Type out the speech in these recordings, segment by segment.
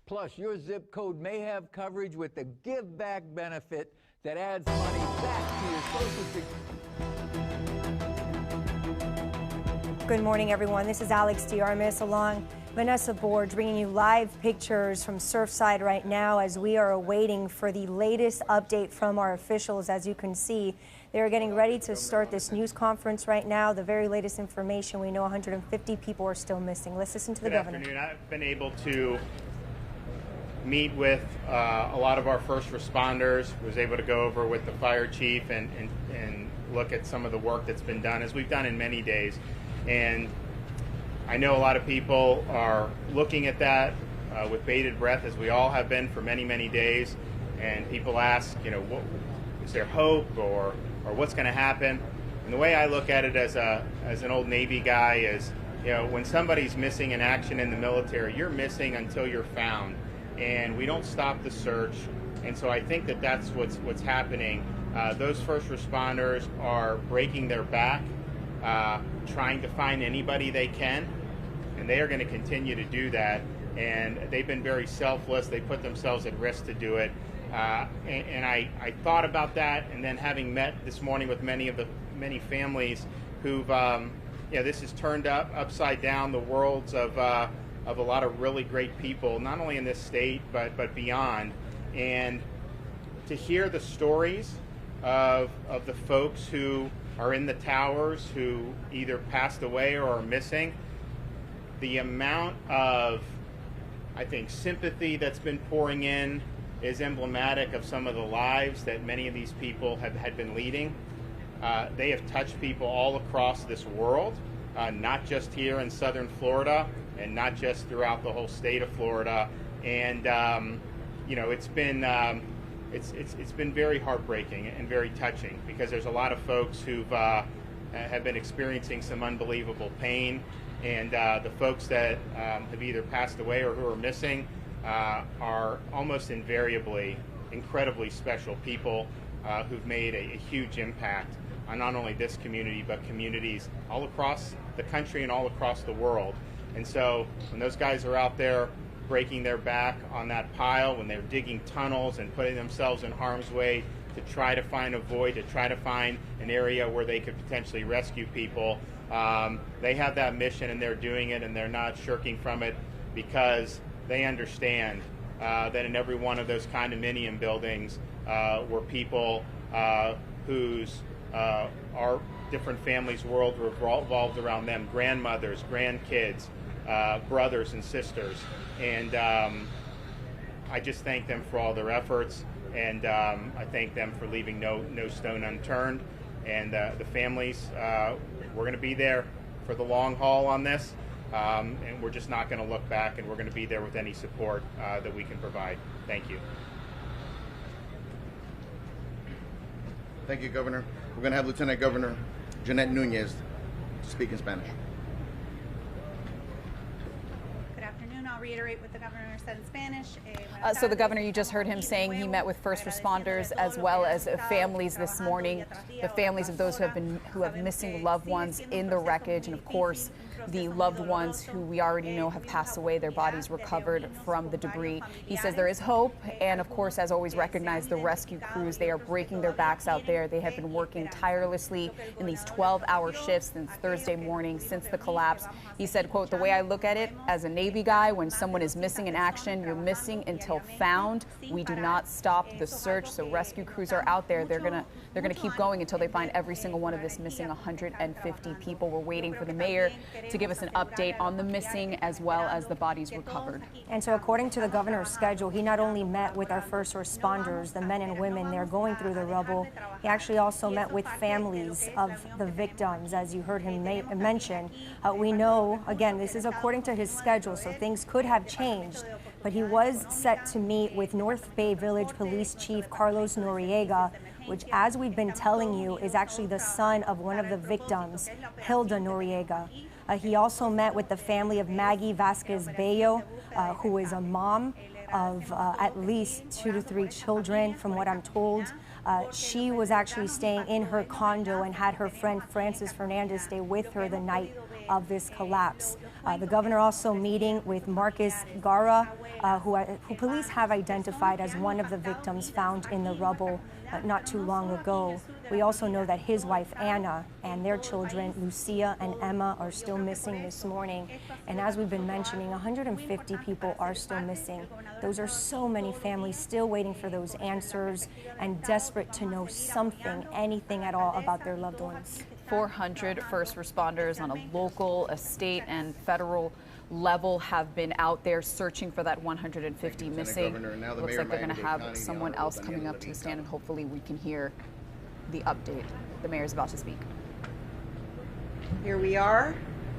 Plus, your zip code may have coverage with the Give Back benefit that adds money back to your Social Security. Good morning, everyone. This is Alex Diarmis along Vanessa Board, bringing you live pictures from Surfside right now as we are awaiting for the latest update from our officials. As you can see, they are getting ready to start this news conference right now. The very latest information, we know 150 people are still missing. Let's listen to the governor. Good afternoon. I've been able to meet with a lot of our first responders. Was able to go over with the fire chief and look at some of the work that's been done, as we've done in many days. And I know a lot of people are looking at that with bated breath, as we all have been for many, many days. And people ask, you know, is there hope or what's going to happen? And the way I look at it as an old Navy guy is, you know, when somebody's missing in action in the military, you're missing until you're found, and we don't stop the search. And so I think that that's what's happening. Those first responders are breaking their back, trying to find anybody they can, and they are going to continue to do that. And they've been very selfless. They put themselves at risk to do it. And I thought about that, and then having met this morning with many families who've, this has turned upside down the worlds of a lot of really great people, not only in this state but beyond. And to hear the stories of the folks who are in the towers who either passed away or are missing, the amount of, I think, sympathy that's been pouring in is emblematic of some of the lives that many of these people had been leading. They have touched people all across this world, not just here in southern Florida and not just throughout the whole state of Florida. And it's been very heartbreaking and very touching, because there's a lot of folks who've have been experiencing some unbelievable pain, and the folks that have either passed away or who are missing are almost invariably incredibly special people who've made a huge impact on not only this community but communities all across the country and all across the world. And so when those guys are out there breaking their back on that pile, when they're digging tunnels and putting themselves in harm's way to try to find a void, to try to find an area where they could potentially rescue people, they have that mission, and they're doing it, and they're not shirking from it, because they understand that in every one of those condominium buildings were people whose our different families' world revolved around them, grandmothers, grandkids, brothers and sisters. And I just thank them for all their efforts, and I thank them for leaving no stone unturned. And the families, we're going to be there for the long haul on this, and we're just not going to look back, and we're going to be there with any support that we can provide. Thank you. Thank you, Governor. We're going to have Lieutenant Governor Jeanette Nunez speak in Spanish. Good afternoon. I'll reiterate what the governor said in Spanish. So the governor, you just heard him saying he met with first responders as well as families this morning, the families of those who have missing loved ones in the wreckage, and of course the loved ones who we already know have passed away, their bodies recovered from the debris. He says there is hope, and of course, as always, recognize the rescue crews. They are breaking their backs out there. They have been working tirelessly in these 12-hour shifts since Thursday morning, since the collapse. He said, quote, "The way I look at it as a Navy guy, when someone is missing in action, you're missing until found. We do not stop the search." So rescue crews are out there. They're gonna keep going until they find every single one of this missing 150 people. We're waiting for the mayor to give us an update on the missing as well as the bodies recovered. And so according to the governor's schedule, he not only met with our first responders, the men and women they're going through the rubble, he actually also met with families of the victims, as you heard him mention. We know, again, this is according to his schedule, so things could have changed, but he was set to meet with North Bay Village Police Chief Carlos Noriega, which, as we've been telling you, is actually the son of one of the victims, Hilda Noriega. He also met with the family of Maggie Vasquez Bello, who is a mom of at least 2 to 3 children, from what I'm told. She was actually staying in her condo and had her friend Francis Fernandez stay with her the night of this collapse. The governor also meeting with Marcus Gara, who police have identified as one of the victims found in the rubble not too long ago. We also know that his wife Anna and their children Lucia and Emma are still missing this morning. And as we've been mentioning, 150 people are still missing. Those are so many families still waiting for those answers and desperate to know something, anything at all about their loved ones. 400 first responders on a local, a state, and federal level have been out there searching for that 150 missing. Looks like they're going to have someone else coming up to the stand, and hopefully we can hear the update. The mayor's about to speak. Here we are,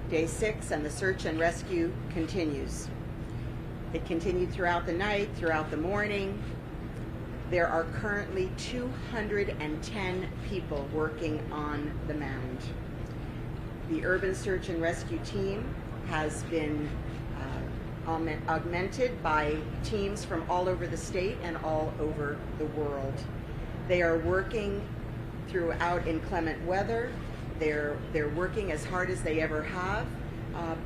day 6, and the search and rescue continues. It continued throughout the night, throughout the morning. There are currently 210 people working on the mound. The urban search and rescue team has been augmented by teams from all over the state and all over the world. They are working throughout inclement weather. They're working as hard as they ever have,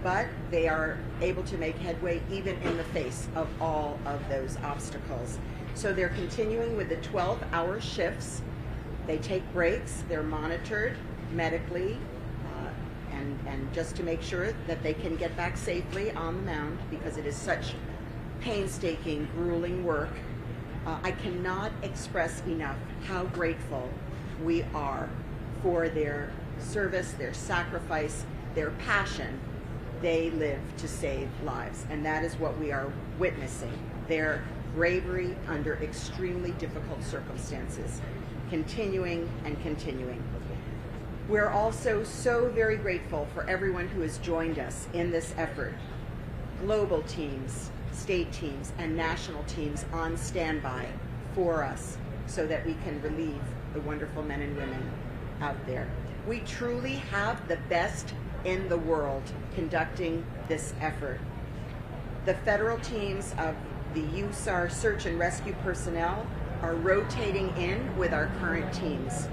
but they are able to make headway even in the face of all of those obstacles. So they're continuing with the 12-hour shifts. They take breaks. They're monitored medically, and just to make sure that they can get back safely on the mound, because it is such painstaking, grueling work. I cannot express enough how grateful we are for their service, their sacrifice, their passion. They live to save lives, and that is what we are witnessing. Their bravery under extremely difficult circumstances, continuing and continuing. We're also so very grateful for everyone who has joined us in this effort. Global teams, state teams, and national teams on standby for us so that we can relieve the wonderful men and women out there. We truly have the best in the world conducting this effort. The federal teams of the USAR search and rescue personnel are rotating in with our current teams.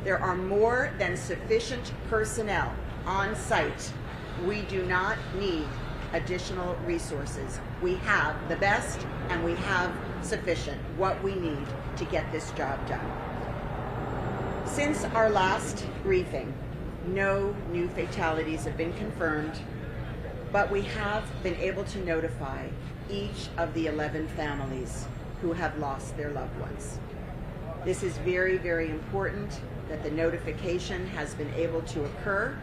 There are more than sufficient personnel on site. We do not need additional resources. We have the best, and we have sufficient, what we need to get this job done. Since our last briefing, no new fatalities have been confirmed, but we have been able to notify each of the 11 families who have lost their loved ones. This is very, very important that the notification has been able to occur,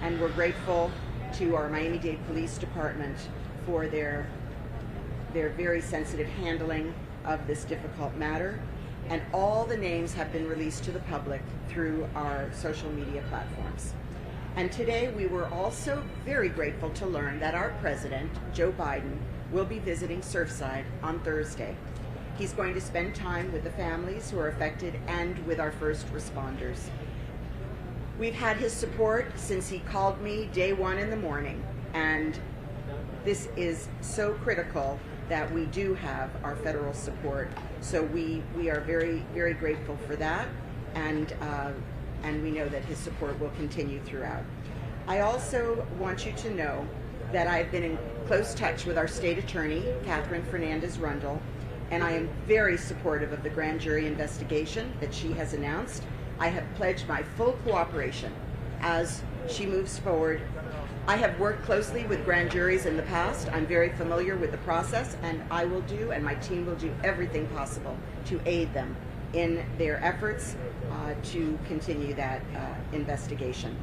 and we're grateful to our Miami-Dade Police Department for their very sensitive handling of this difficult matter. And all the names have been released to the public through our social media platforms. And today we were also very grateful to learn that our president, Joe Biden, will be visiting Surfside on Thursday. He's going to spend time with the families who are affected and with our first responders. We've had his support since he called me day 1 in the morning, and this is so critical that we do have our federal support. So we are very, very grateful for that, and we know that his support will continue throughout. I also want you to know that I've been in close touch with our state attorney, Catherine Fernandez-Rundle, and I am very supportive of the grand jury investigation that she has announced. I have pledged my full cooperation as she moves forward. I have worked closely with grand juries in the past. I'm very familiar with the process, and I will do, and my team will do everything possible to aid them in their efforts to continue that investigation.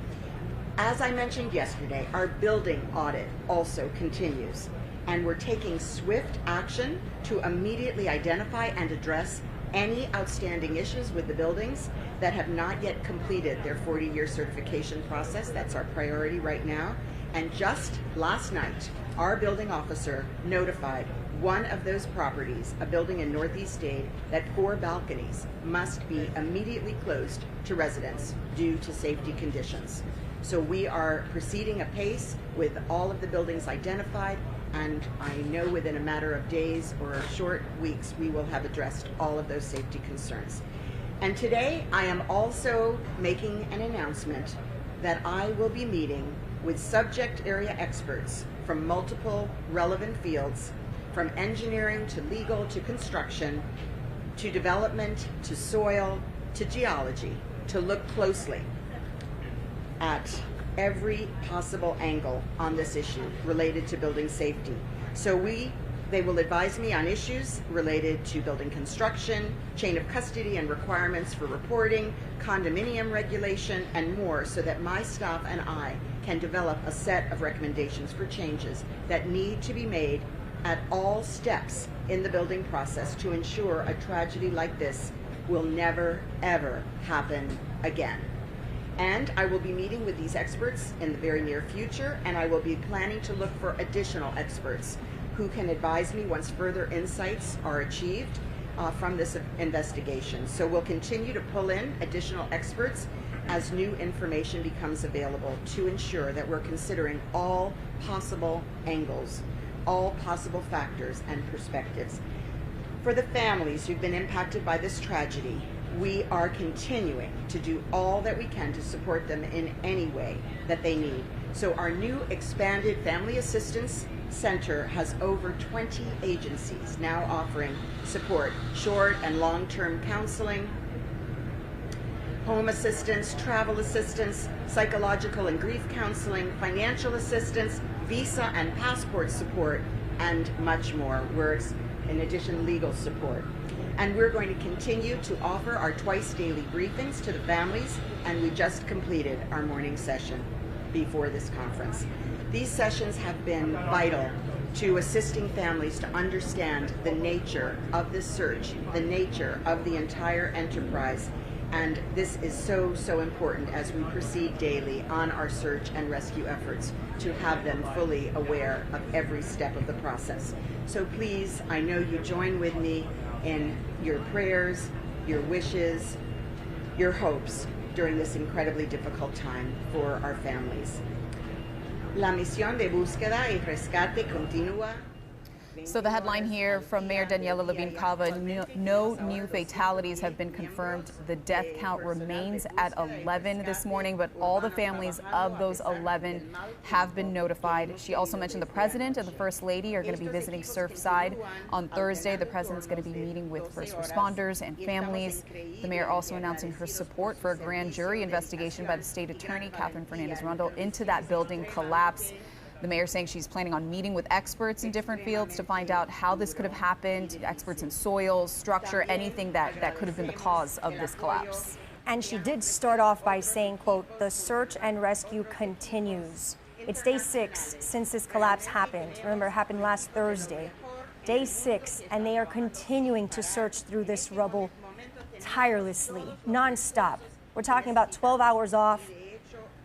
As I mentioned yesterday, our building audit also continues, and we're taking swift action to immediately identify and address any outstanding issues with the buildings that have not yet completed their 40-year certification process. That's our priority right now. And just last night, our building officer notified one of those properties, a building in Northeast Dade, that 4 balconies must be immediately closed to residents due to safety conditions. So we are proceeding apace with all of the buildings identified, And I know within a matter of days or short weeks, we will have addressed all of those safety concerns. And today, I am also making an announcement that I will be meeting with subject area experts from multiple relevant fields, from engineering to legal to construction, to development, to soil, to geology, to look closely at every possible angle on this issue related to building safety. So they will advise me on issues related to building construction, chain of custody and requirements for reporting, condominium regulation, and more, so that my staff and I can develop a set of recommendations for changes that need to be made at all steps in the building process to ensure a tragedy like this will never, ever happen again. And I will be meeting with these experts in the very near future, and I will be planning to look for additional experts who can advise me once further insights are achieved from this investigation. So we'll continue to pull in additional experts as new information becomes available to ensure that we're considering all possible angles, all possible factors and perspectives. For the families who've been impacted by this tragedy, we are continuing to do all that we can to support them in any way that they need. So our new expanded Family Assistance Center has over 20 agencies now offering support, short and long-term counseling, home assistance, travel assistance, psychological and grief counseling, financial assistance, visa and passport support, and much more. In addition, legal support. And we're going to continue to offer our twice daily briefings to the families, and we just completed our morning session before this conference. These sessions have been vital to assisting families to understand the nature of this search, the nature of the entire enterprise, and this is so, so important as we proceed daily on our search and rescue efforts to have them fully aware of every step of the process. So please, I know you join with me in your prayers, your wishes, your hopes during this incredibly difficult time for our families. La misión de búsqueda y rescate continúa. So the headline here from Mayor Daniela Levine Cava, no new fatalities have been confirmed. The death count remains at 11 this morning, but all the families of those 11 have been notified. She also mentioned the president and the first lady are going to be visiting Surfside on Thursday. The president's going to be meeting with first responders and families. The mayor also announcing her support for a grand jury investigation by the state attorney, Catherine Fernandez-Rundle, into that building collapse. The mayor saying she's planning on meeting with experts in different fields to find out how this could have happened, experts in soils, structure, anything that could have been the cause of this collapse. And she did start off by saying, quote, "The search and rescue continues." It's day 6 since this collapse happened. Remember, it happened last Thursday. Day 6, and they are continuing to search through this rubble tirelessly, nonstop. We're talking about 12 hours off,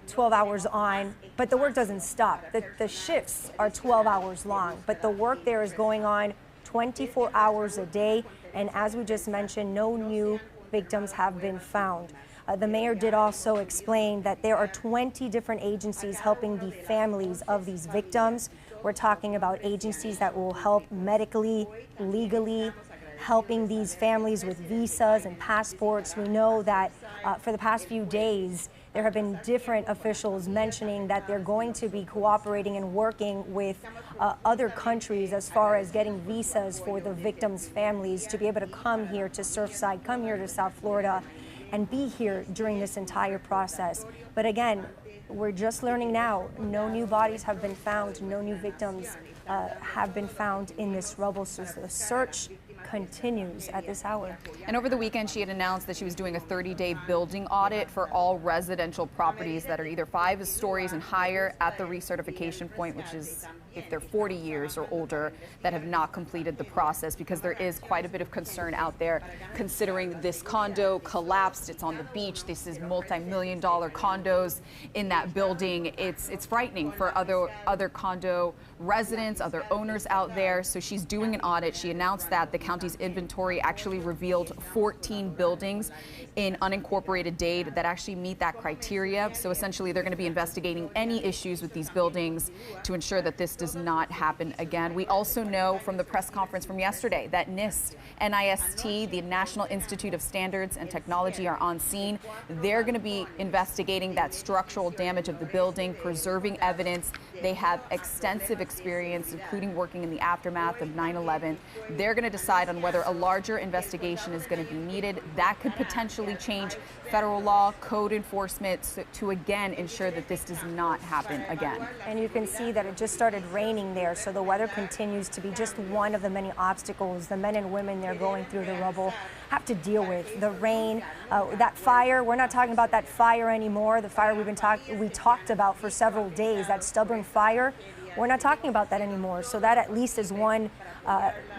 12 hours on, but the work doesn't stop. The shifts are 12 hours long, but the work there is going on 24 hours a day. And as we just mentioned, no new victims have been found. The mayor did also explain that there are 20 different agencies helping the families of these victims. We're talking about agencies that will help medically, legally, helping these families with visas and passports. We know that for the past few days, there have been different officials mentioning that they're going to be cooperating and working with other countries as far as getting visas for the victims' families to be able to come here to Surfside, come here to South Florida, and be here during this entire process. But again, we're just learning now, no new bodies have been found, no new victims have been found in this rubble. So the search continues at this hour. And over the weekend, she had announced that she was doing a 30-day building audit for all residential properties that are either 5 stories and higher at the recertification point, which is if they're 40 years or older, that have not completed the process, because there is quite a bit of concern out there considering this condo collapsed. It's on the beach. This is multi-million-dollar condos in that building. It's frightening for other condo residents, other owners out there. So she's doing an audit. She announced that the county Casualties inventory actually revealed 14 buildings in unincorporated Dade that actually meet that criteria. So essentially, they're going to be investigating any issues with these buildings to ensure that this does not happen again. We also know from the press conference from yesterday that NIST, the National Institute of Standards and Technology, are on scene. They're going to be investigating that structural damage of the building, preserving evidence. They have extensive experience, including working in the aftermath of 9/11. They're going to decide on whether a larger investigation is going to be needed. That could potentially change federal law, code enforcement to again ensure that this does not happen again. And you can see that it just started raining there, so the weather continues to be just one of the many obstacles the men and women they're going through the rubble have to deal with. The rain, that fire, we're not talking about that fire anymore, the fire we talked about for several days, that stubborn fire. We're not talking about that anymore. So that at least is one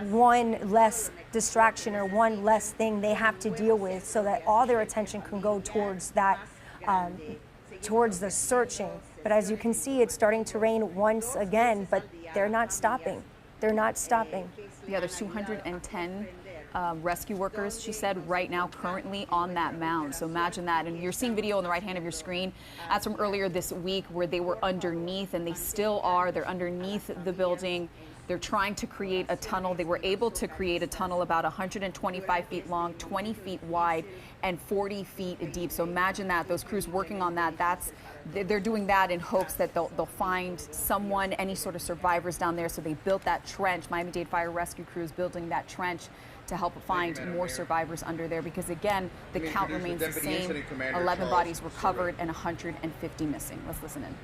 less distraction or one less thing they have to deal with, so that all their attention can go towards that, towards the searching. But as you can see, it's starting to rain once again, but they're not stopping. They're not stopping. Yeah, there's 210 rescue workers, she said, right now currently on that mound. So imagine that. And you're seeing video on the right hand of your screen. That's from earlier this week where they were underneath, and they still are. They're underneath the building. They're trying to create a tunnel. They were able to create a tunnel about 125 feet long, 20 feet wide, and 40 feet deep. So imagine that, those crews working on that. They're doing that in hopes that they'll find someone, any sort of survivors down there. So they built that trench. Miami-Dade Fire Rescue crews building that trench to help find more survivors under there, because again, the count remains the same. 11 bodies recovered and 150 missing. Let's listen in.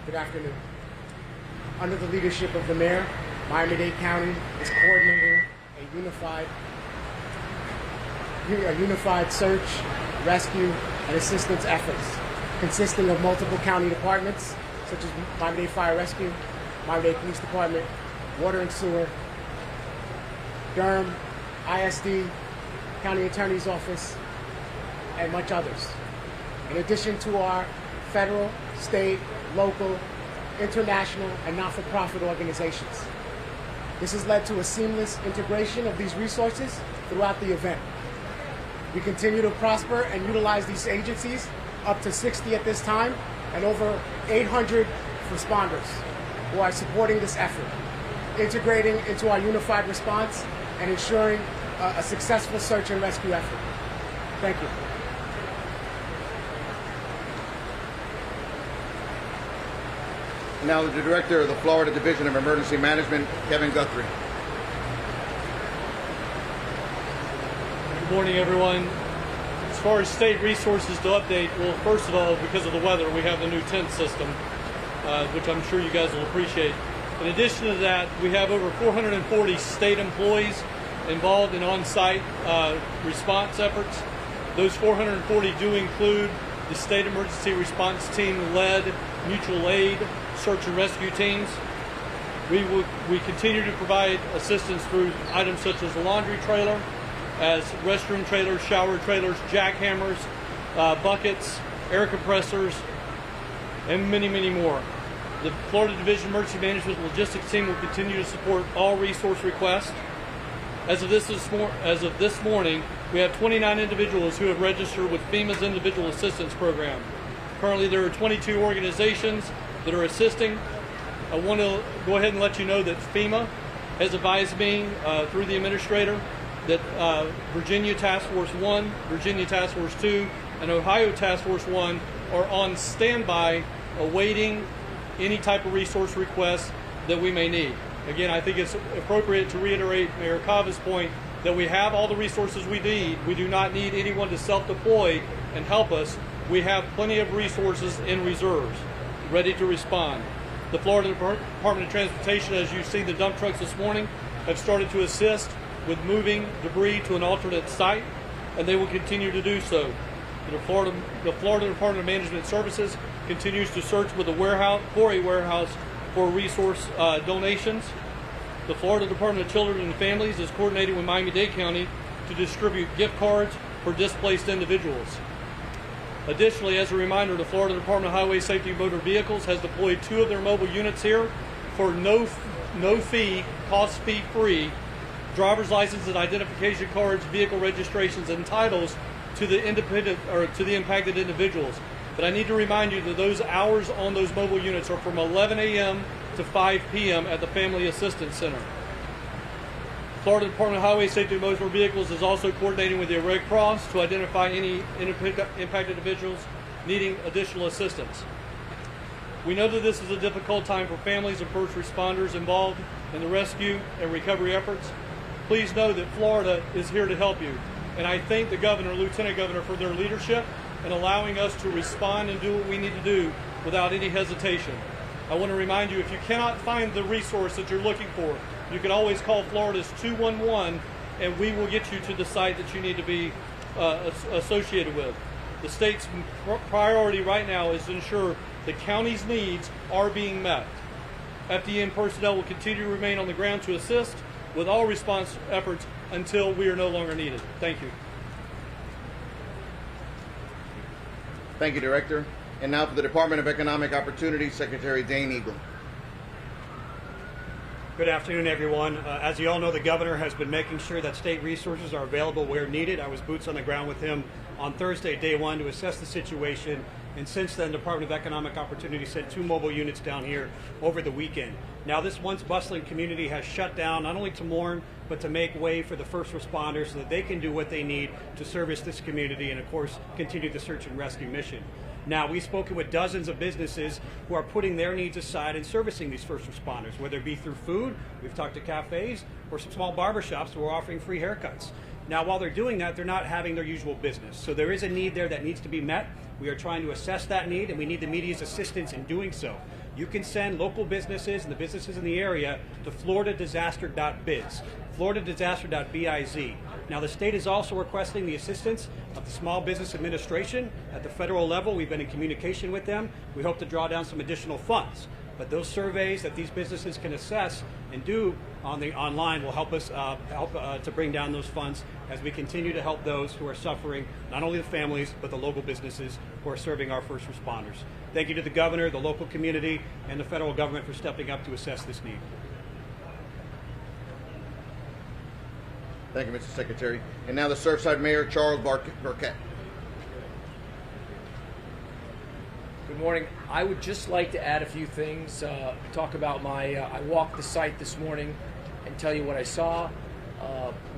Good afternoon. Under the leadership of the mayor, Miami-Dade County is coordinating a unified search, rescue, and assistance efforts consisting of multiple county departments such as Miami-Dade Fire Rescue, Miami-Dade Police Department, Water and Sewer, Durham, ISD, County Attorney's Office, and much others. In addition to our federal, state, local, international, and not-for-profit organizations. This has led to a seamless integration of these resources throughout the event. We continue to prosper and utilize these agencies, up to 60 at this time, and over 800 responders who are supporting this effort, integrating into our unified response and ensuring a successful search and rescue effort. Thank you. Now the Director of the Florida Division of Emergency Management, Kevin Guthrie. Good morning, everyone. As far as state resources to update, well, first of all, because of the weather, we have the new tent system, which I'm sure you guys will appreciate. In addition to that, we have over 440 state employees involved in on-site response efforts. Those 440 do include the state emergency response team-led mutual aid search and rescue teams. We continue to provide assistance through items such as the laundry trailer, as restroom trailers, shower trailers, jackhammers, buckets, air compressors, and many, many more. The Florida Division of Emergency Management Logistics Team will continue to support all resource requests. As of this morning, we have 29 individuals who have registered with FEMA's Individual Assistance Program. Currently, there are 22 organizations that are assisting. I want to go ahead and let you know that FEMA has advised me through the administrator that Virginia Task Force 1, Virginia Task Force 2, and Ohio Task Force 1 are on standby awaiting any type of resource requests that we may need. Again, I think it's appropriate to reiterate Mayor Cava's point that we have all the resources we need. We do not need anyone to self-deploy and help us. We have plenty of resources in reserves, ready to respond. The Florida Department of Transportation, as you've seen the dump trucks this morning, have started to assist with moving debris to an alternate site, and they will continue to do so. The Florida Department of Management Services continues to search with a warehouse for resource donations. The Florida Department of Children and Families is coordinating with Miami-Dade County to distribute gift cards for displaced individuals. Additionally, as a reminder, the Florida Department of Highway Safety and Motor Vehicles has deployed 2 of their mobile units here for no fee, cost fee free, driver's license and identification cards, vehicle registrations, and titles to the impacted individuals. But I need to remind you that those hours on those mobile units are from 11 a.m. to 5 p.m. at the Family Assistance Center. Florida Department of Highway Safety and Motor Vehicles is also coordinating with the Red Cross to identify any impacted individuals needing additional assistance. We know that this is a difficult time for families and first responders involved in the rescue and recovery efforts. Please know that Florida is here to help you, and I thank the Governor, Lieutenant Governor, for their leadership in allowing us to respond and do what we need to do without any hesitation. I want to remind you, if you cannot find the resource that you're looking for, you can always call Florida's 211 and we will get you to the site that you need to be associated with. The state's priority right now is to ensure the county's needs are being met. FDN personnel will continue to remain on the ground to assist with all response efforts until we are no longer needed. Thank you. Thank you, Director. And now for the Department of Economic Opportunity, Secretary Dane Eagle. Good afternoon, everyone. As you all know, the Governor has been making sure that state resources are available where needed. I was boots on the ground with him on Thursday, day one, to assess the situation. And since then, the Department of Economic Opportunity sent 2 mobile units down here over the weekend. Now, this once bustling community has shut down not only to mourn, but to make way for the first responders so that they can do what they need to service this community and, of course, continue the search and rescue mission. Now, we've spoken with dozens of businesses who are putting their needs aside and servicing these first responders, whether it be through food, we've talked to cafes, or some small barbershops who are offering free haircuts. Now, while they're doing that, they're not having their usual business. So there is a need there that needs to be met. We are trying to assess that need, and we need the media's assistance in doing so. You can send local businesses and the businesses in the area to floridadisaster.biz, floridadisaster.biz. Now, the state is also requesting the assistance of the Small Business Administration at the federal level. We've been in communication with them. We hope to draw down some additional funds. But those surveys that these businesses can assess and do online will help us to bring down those funds as we continue to help those who are suffering, not only the families, but the local businesses who are serving our first responders. Thank you to the Governor, the local community, and the federal government for stepping up to assess this need. Thank you, Mr. Secretary. And now the Surfside Mayor, Charles Burkett. Good morning. I would just like to add a few things, talk about I walked the site this morning and tell you what I saw.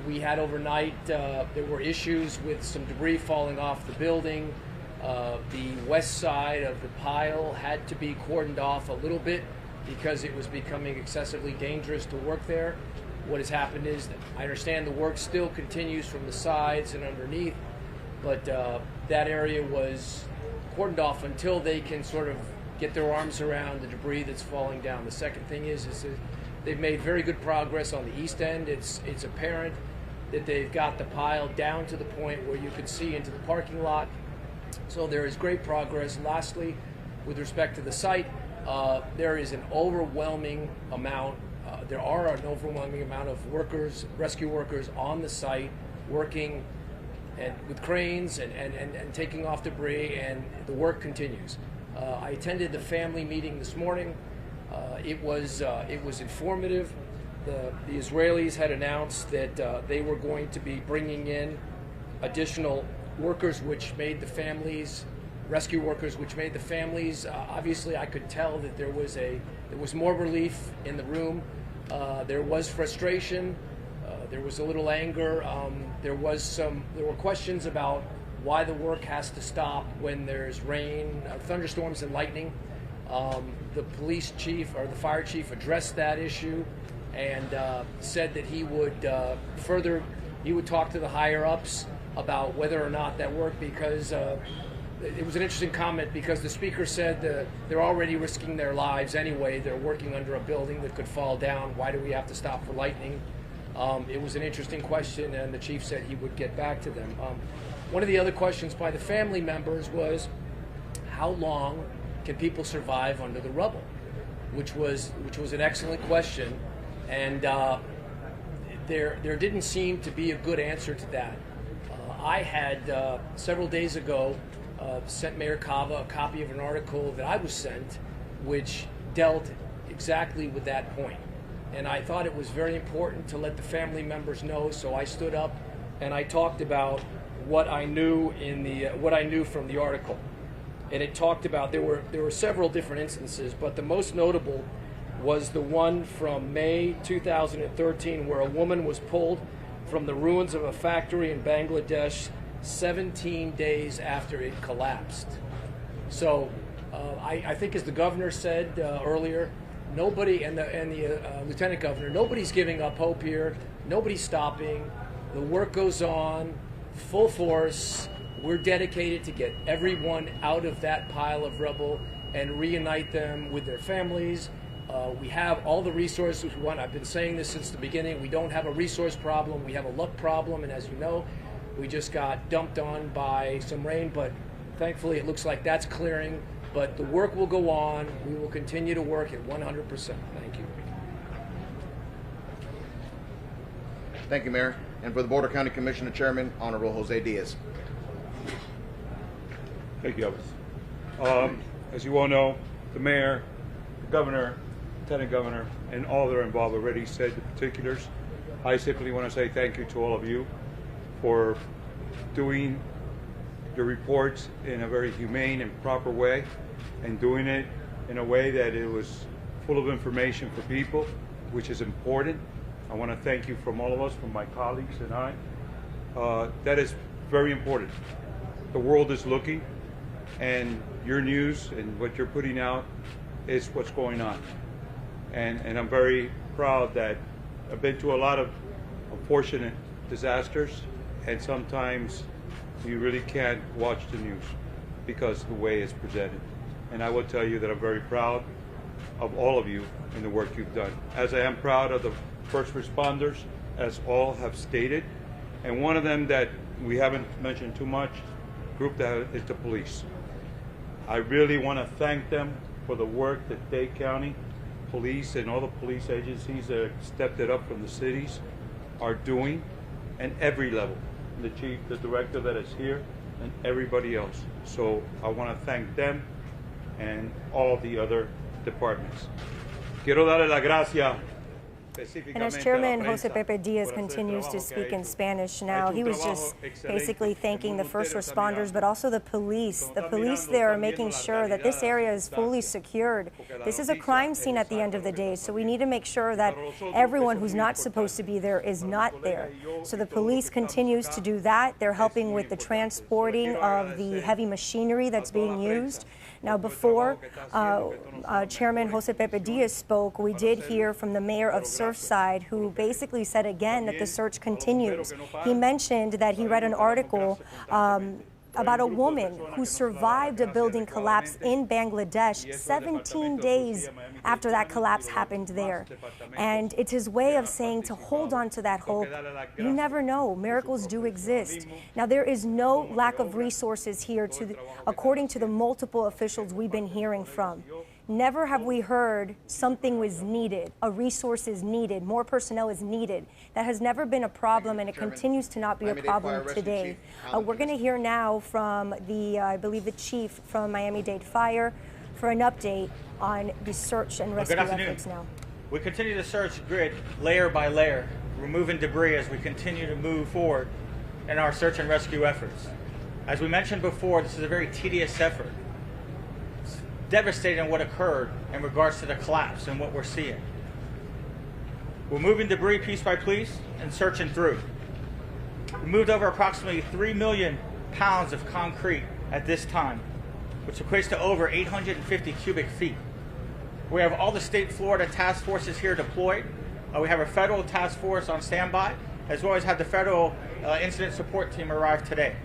We had overnight, there were issues with some debris falling off the building. The west side of the pile had to be cordoned off a little bit because it was becoming excessively dangerous to work there. What has happened is that I understand the work still continues from the sides and underneath, but that area was cordoned off until they can sort of get their arms around the debris that's falling down. The second thing is that they've made very good progress on the east end. It's apparent that they've got the pile down to the point where you could see into the parking lot. So there is great progress. Lastly, with respect to the site, there is an overwhelming amount there are an overwhelming amount of workers, rescue workers on the site working and with cranes and taking off debris, and the work continues. I attended the family meeting this morning. It was informative. The Israelis had announced that they were going to be bringing in additional workers, which made the families, rescue workers, which made the families. Obviously, I could tell that there was more relief in the room. There was frustration. There was a little anger. There were questions about why the work has to stop when there's rain, thunderstorms, and lightning. The police chief or the fire chief addressed that issue and said that he would talk to the higher ups about whether or not that worked, because it was an interesting comment, because the speaker said they're already risking their lives anyway. They're working under a building that could fall down. Why do we have to stop for lightning? It was an interesting question, and the chief said he would get back to them. One of the other questions by the family members was, how long can people survive under the rubble? Which was an excellent question, and there didn't seem to be a good answer to that. I had several days ago sent Mayor Cava a copy of an article that I was sent, which dealt exactly with that point. And I thought it was very important to let the family members know, so I stood up and I talked about what I knew from the article. And it talked about there were several different instances, but the most notable was the one from May 2013, where a woman was pulled from the ruins of a factory in Bangladesh 17 days after it collapsed. So I think, as the governor said earlier, nobody, and the lieutenant governor, nobody's giving up hope here. Nobody's stopping. The work goes on, full force. We're dedicated to get everyone out of that pile of rubble and reunite them with their families. We have all the resources we want. I've been saying this since the beginning. We don't have a resource problem. We have a luck problem. And as you know, we just got dumped on by some rain. But thankfully, it looks like that's clearing. But the work will go on. We will continue to work at 100%. Thank you. Thank you, Mayor. And for the Boulder County Commissioner Chairman, Honorable Jose Diaz. Thank you, Elvis. As you all know, the mayor, the governor, lieutenant governor, and all that are involved already said the particulars. I simply want to say thank you to all of you for doing the reports in a very humane and proper way, and doing it in a way that it was full of information for people, which is important. I want to thank you from all of us, from my colleagues and I. That is very important. The world is looking, and your news and what you're putting out is what's going on. And I'm very proud that I've been to a lot of unfortunate disasters, and sometimes you really can't watch the news because of the way it's presented. And I will tell you that I'm very proud of all of you in the work you've done, as I am proud of the first responders, as all have stated. And one of them that we haven't mentioned too much, group that is the police. I really want to thank them for the work that Dade County Police and all the police agencies that stepped it up from the cities are doing, and every level, the chief, the director that is here, and everybody else. So I want to thank them and all the other departments. Quiero darle la gracia. And as Chairman Jose Pepe Diaz continues to speak in Spanish now, he was just basically thanking the first responders, but also the police. The police there are making sure that this area is fully secured. This is a crime scene at the end of the day, so we need to make sure that everyone who's not supposed to be there is not there. So the police continues to do that. They're helping with the transporting of the heavy machinery that's being used. Now, before Chairman Jose Pepe Diaz spoke, we did hear from the mayor of Surfside, who basically said again that the search continues. He mentioned that he read an article about a woman who survived a building collapse in Bangladesh 17 days after that collapse happened there. And it's his way of saying to hold on to that hope. You never know. Miracles do exist. Now, there is no lack of resources here, according to the multiple officials we've been hearing from. Never have we heard something was needed, a resource is needed, more personnel is needed. That has never been a problem, and it continues to not be a problem today. We're going to hear now from I believe the chief from Miami-Dade Fire for an update on the search and rescue efforts now. We continue to search grid layer by layer, removing debris as we continue to move forward in our search and rescue efforts. As we mentioned before, this is a very tedious effort. Devastating what occurred in regards to the collapse and what we're seeing. We're moving debris piece by piece and searching through. We moved over approximately 3 million pounds of concrete at this time, which equates to over 850 cubic feet. We have all the state Florida task forces here deployed. We have a federal task force on standby, as well as had the federal incident support team arrive today.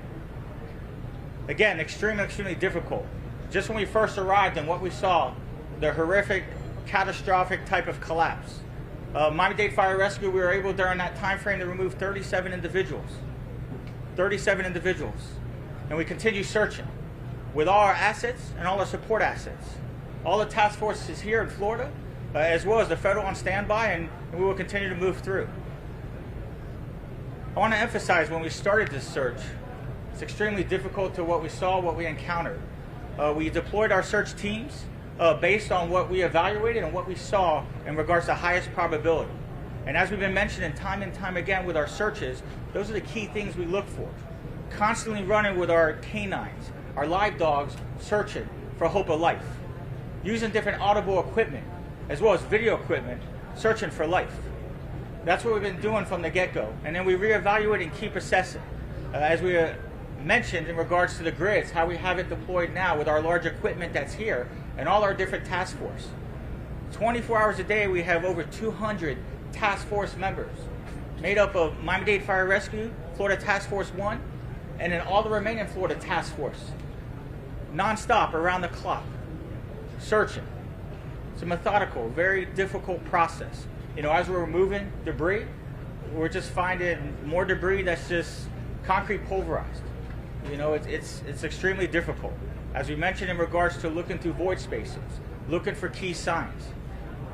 Again, extremely difficult. Just when we first arrived and what we saw, the horrific, catastrophic type of collapse. Miami-Dade Fire Rescue, we were able during that time frame to remove 37 individuals. 37 individuals. And we continue searching with all our assets and all our support assets. All the task forces here in Florida, as well as the federal on standby, and we will continue to move through. I want to emphasize when we started this search, It's extremely difficult to what we saw, what we encountered. We deployed our search teams based on what we evaluated and what we saw in regards to highest probability. And as we've been mentioning time and time again with our searches, those are the key things we look for. Constantly running with our canines, our live dogs, searching for hope of life. Using different audible equipment, as well as video equipment, searching for life. That's what we've been doing from the get-go. And then we reevaluate and keep assessing. As we mentioned in regards to the grids, how we have it deployed now with our large equipment that's here and all our different task force. 24 hours a day, we have over 200 task force members made up of Miami-Dade Fire Rescue, Florida Task Force 1, and then all the remaining Florida task force. Non-stop, around the clock, searching. It's a methodical, very difficult process. You know, as we're removing debris, we're just finding more debris that's just concrete pulverized. You know, it's extremely difficult. As we mentioned in regards to looking through void spaces, looking for key signs.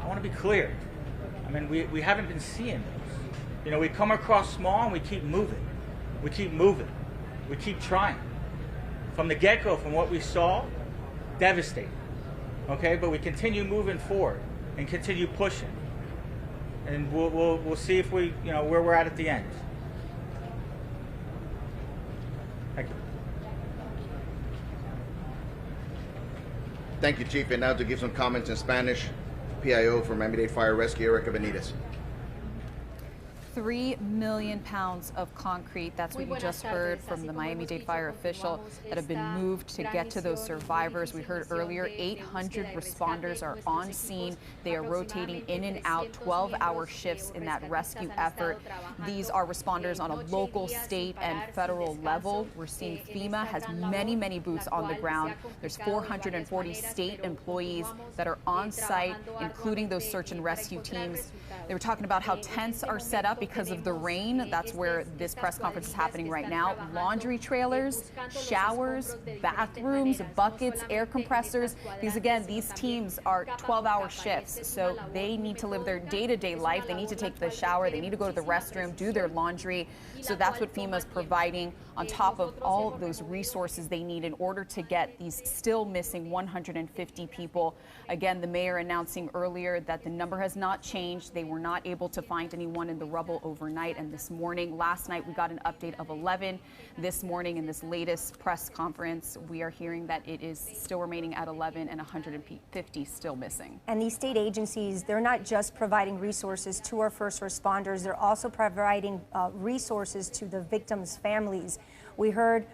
I want to be clear. I mean, we haven't been seeing those. You know, we come across small and we keep moving. We keep moving. We keep trying. From the get-go, from what we saw, devastating. Okay, but we continue moving forward and continue pushing. And we'll see if we, you know, where we're at the end. Thank you. Thank you, Chief. And now to give some comments in Spanish, PIO for Miami-Dade Fire Rescue, Erica Benitez. 3 million pounds of concrete. That's what you just heard from the Miami-Dade Fire official that have been moved to get to those survivors. We heard earlier 800 responders are on scene. They are rotating in and out 12-hour shifts in that rescue effort. These are responders on a local, state, and federal level. We're seeing FEMA has many, many boots on the ground. There's 440 state employees that are on site, including those search and rescue teams. They were talking about how tents are set up because of the rain. That's where this press conference is happening right now. Laundry trailers, showers, bathrooms, buckets, air compressors. Because again, these teams are 12-hour shifts, so they need to live their day-to-day life. They need to take the shower, they need to go to the restroom, do their laundry. So that's what FEMA is providing on top of all of those resources they need in order to get these still missing 150 people. Again, the mayor announcing earlier that the number has not changed. They were not able to find anyone in the rubble overnight, and this morning, last night, we got an update of 11. This morning, in this latest press conference, we are hearing that it is still remaining at 11 and 150 still missing. And these state agencies, they're not just providing resources to our first responders, they're also providing resources to the victims' families. We heard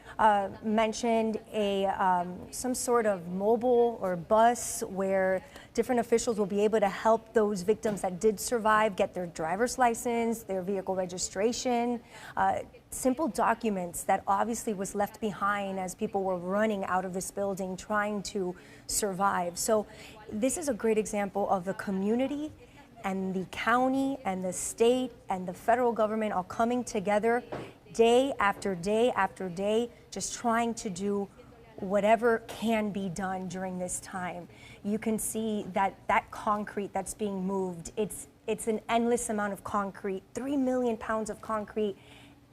mentioned some sort of mobile or bus where different officials will be able to help those victims that did survive get their driver's license, their vehicle registration, simple documents that obviously was left behind as people were running out of this building trying to survive. So this is a great example of the community and the county and the state and the federal government all coming together day after day after day, just trying to do whatever can be done during this time. You can see that concrete that's being moved, it's an endless amount of concrete, 3 million pounds of concrete.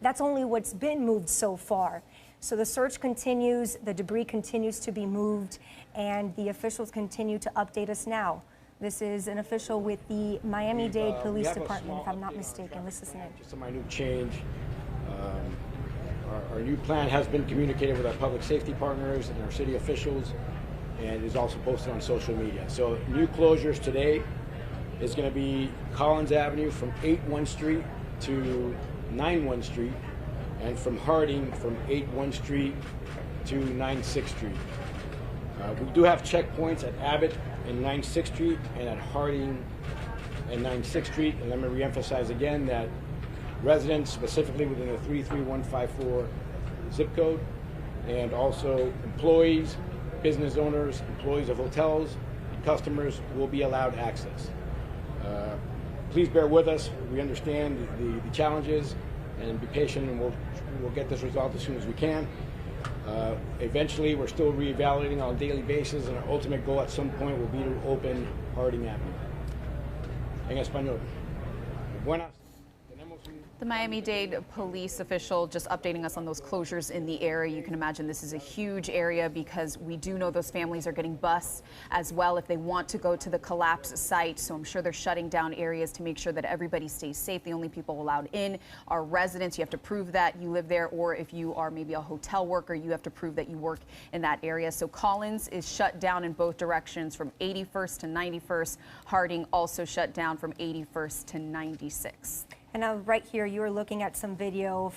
That's only what's been moved so far. So the search continues, the debris continues to be moved, and the officials continue to update us now. This is an official with the Miami-Dade Police Department, if I'm not mistaken. Let's listen in. Just a minute change. Our new plan has been communicated with our public safety partners and our city officials, and is also posted on social media. So new closures today is going to be Collins Avenue from 8-1 Street to 9-1 Street, and from Harding from 8-1 Street to 9-6 Street. We do have checkpoints at Abbott and 9-6 Street and at Harding and 9-6 Street. And let me reemphasize again that residents specifically within the 33154 zip code, and also employees, business owners, employees of hotels, customers will be allowed access. Please bear with us. We understand the challenges, and be patient, and we'll get this resolved as soon as we can. Eventually, we're still reevaluating on a daily basis, and our ultimate goal at some point will be to open Harding Avenue. En español. Buenas. The Miami-Dade police official just updating us on those closures in the area. You can imagine this is a huge area because we do know those families are getting bused as well if they want to go to the collapse site. So I'm sure they're shutting down areas to make sure that everybody stays safe. The only people allowed in are residents. You have to prove that you live there, or if you are maybe a hotel worker, you have to prove that you work in that area. So Collins is shut down in both directions from 81st to 91st. Harding also shut down from 81st to 96th. And now right here, you are looking at some video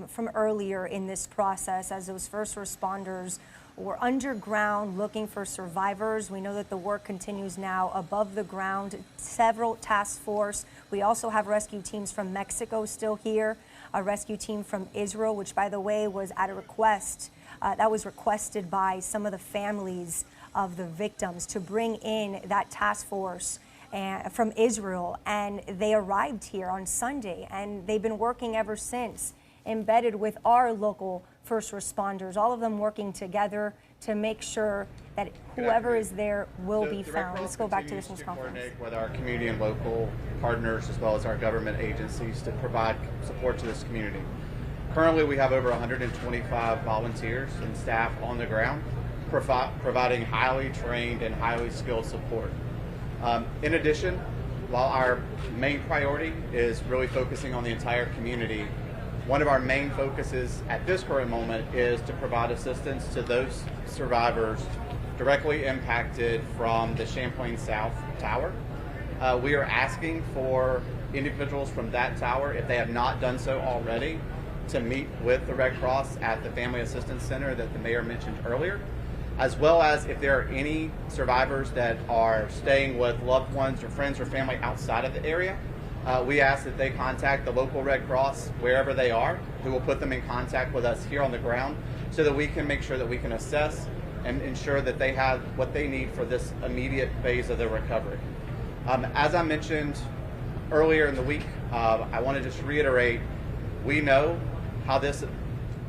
from earlier in this process as those first responders were underground looking for survivors. We know that the work continues now above the ground, several task force. We also have rescue teams from Mexico still here, a rescue team from Israel, which by the way was at a request, that was requested by some of the families of the victims to bring in that task force from Israel, and they arrived here on Sunday, and they've been working ever since, embedded with our local first responders, all of them working together to make sure that whoever is there will be found. Let's go back to this news conference. Coordinate with our community and local partners as well as our government agencies to provide support to this community. Currently, we have over 125 volunteers and staff on the ground providing highly trained and highly skilled support. In addition, while our main priority is really focusing on the entire community, one of our main focuses at this current moment is to provide assistance to those survivors directly impacted from the Champlain South Tower. We are asking for individuals from that tower, if they have not done so already, to meet with the Red Cross at the Family Assistance Center that the mayor mentioned earlier, as well as if there are any survivors that are staying with loved ones or friends or family outside of the area. We ask that they contact the local Red Cross wherever they are, who will put them in contact with us here on the ground so that we can make sure that we can assess and ensure that they have what they need for this immediate phase of their recovery. As I mentioned earlier in the week, I want to just reiterate, we know how this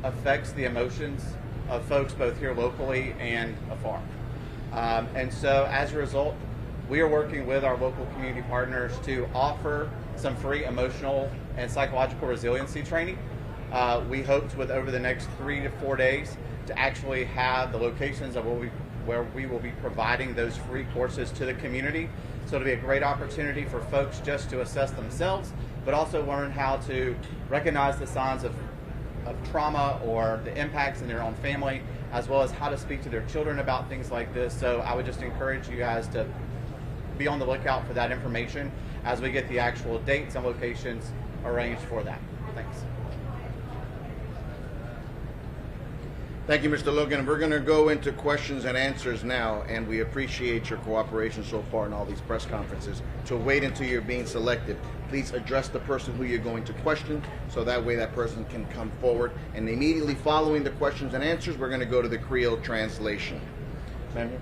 affects the emotions of folks both here locally and afar. And so as a result, we are working with our local community partners to offer some free emotional and psychological resiliency training. We hoped with over the next 3 to 4 days to actually have the locations of where we will be providing those free courses to the community. So it'll be a great opportunity for folks just to assess themselves, but also learn how to recognize the signs of trauma or the impacts in their own family, as well as how to speak to their children about things like this. So I would just encourage you guys to be on the lookout for that information as we get the actual dates and locations arranged for that. Thanks. Thank you, Mr. Logan. We're going to go into questions and answers now, and we appreciate your cooperation so far in all these press conferences. So wait until you're being selected. Please address the person who you're going to question, so that way that person can come forward. And immediately following the questions and answers, we're going to go to the Creole translation. Madam Mayor.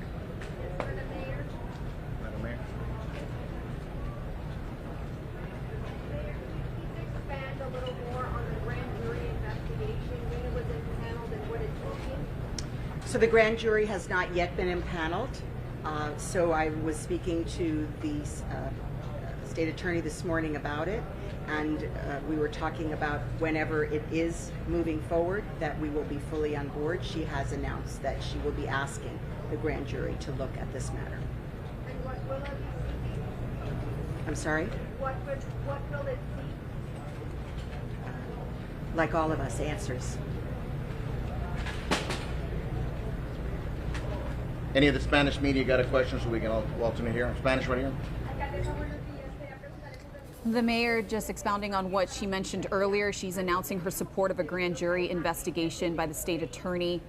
Expand a little more on the grand jury investigation, when it was impaneled and what it's looking? So the grand jury has not yet been impaneled. So I was speaking to the state attorney this morning about it, and we were talking about whenever it is moving forward that we will be fully on board. She has announced that she will be asking the grand jury to look at this matter. And what will it be? I'm sorry? What will it be? Like all of us, answers. Any of the Spanish media got a question, so we can all alternate here? Spanish right here. The mayor just expounding on what she mentioned earlier. She's announcing her support of a grand jury investigation by the state attorney